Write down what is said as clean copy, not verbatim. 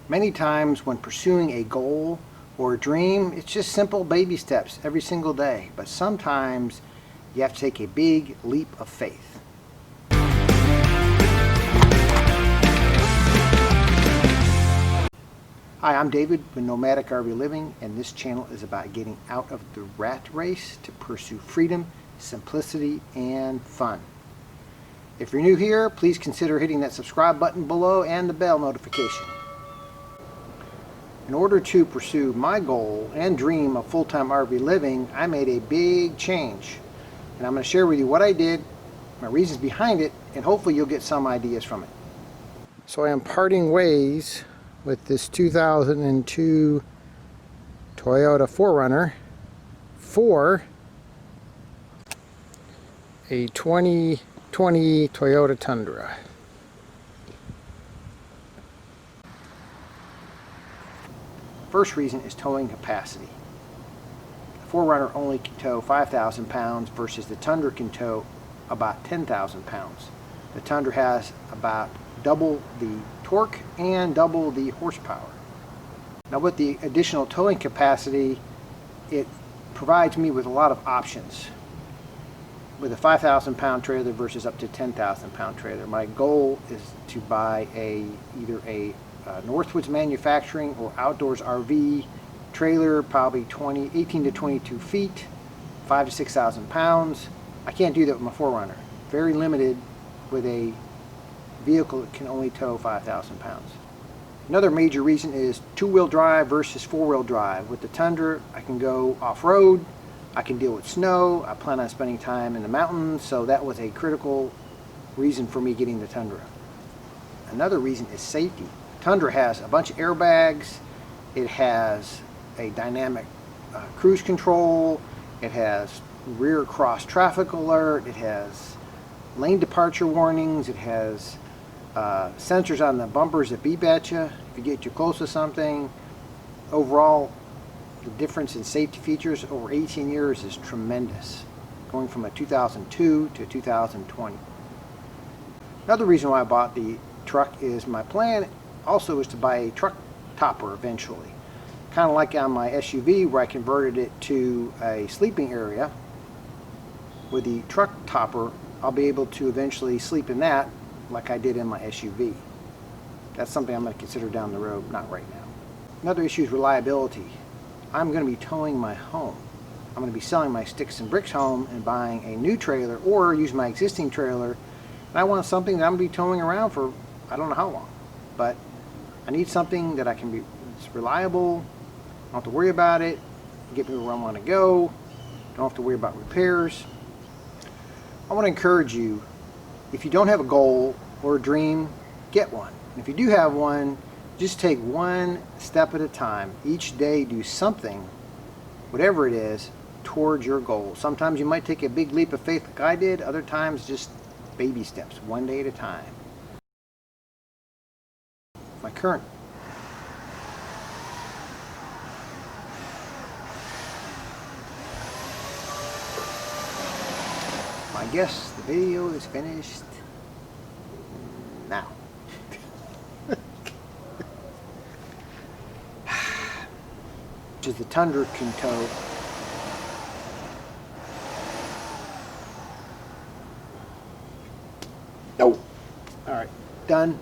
Many times when pursuing a goal or a dream, it's just simple baby steps every single day. But sometimes you have to take a big leap of faith. Hi, I'm David with Nomadic RV Living, and this channel is about getting out of the rat race to pursue freedom, simplicity, and fun. If you're new here, please consider hitting that subscribe button below and the bell notification. In order to pursue my goal and dream of full-time RV living, I made a big change. And I'm going to share with you what I did, my reasons behind it, and hopefully you'll get some ideas from it. So I am parting ways with this 2002 Toyota 4Runner for a 2020 Toyota Tundra. First reason is towing capacity. The 4Runner only can tow 5,000 pounds versus the Tundra can tow about 10,000 pounds. The Tundra has about double the torque and double the horsepower. Now with the additional towing capacity, it provides me with a lot of options. With a 5,000 pound trailer versus up to 10,000 pound trailer, my goal is to buy either a Northwoods Manufacturing or Outdoors RV trailer, probably 18 to 22 feet, 5,000 to 6,000 pounds. I can't do that with my 4Runner. Very limited with a vehicle that can only tow 5,000 pounds. Another major reason is two-wheel drive versus four-wheel drive. With the Tundra, I can go off-road, I can deal with snow, I plan on spending time in the mountains, so that was a critical reason for me getting the Tundra. Another reason is safety. Tundra has a bunch of airbags, it has a dynamic cruise control, it has rear cross traffic alert, it has lane departure warnings, it has sensors on the bumpers that beep at you if you get too close to something. Overall, the difference in safety features over 18 years is tremendous, going from a 2002 to 2020. Another reason why I bought the truck is my plan also is to buy a truck topper eventually. Kind of like on my SUV where I converted it to a sleeping area. With the truck topper, I'll be able to eventually sleep in that like I did in my SUV. That's something I'm going to consider down the road, not right now. Another issue is reliability. I'm going to be towing my home. I'm going to be selling my sticks and bricks home and buying a new trailer or use my existing trailer. And I want something that I'm going to be towing around for I don't know how long. But I need something that it's reliable, I don't have to worry about it, get me where I want to go, don't have to worry about repairs. I want to encourage you, if you don't have a goal or a dream, get one. And if you do have one, just take one step at a time. Each day do something, whatever it is, towards your goal. Sometimes you might take a big leap of faith like I did, other times just baby steps, one day at a time. My guess the video is finished now. Which is the Tundra can tow. No. Alright, done.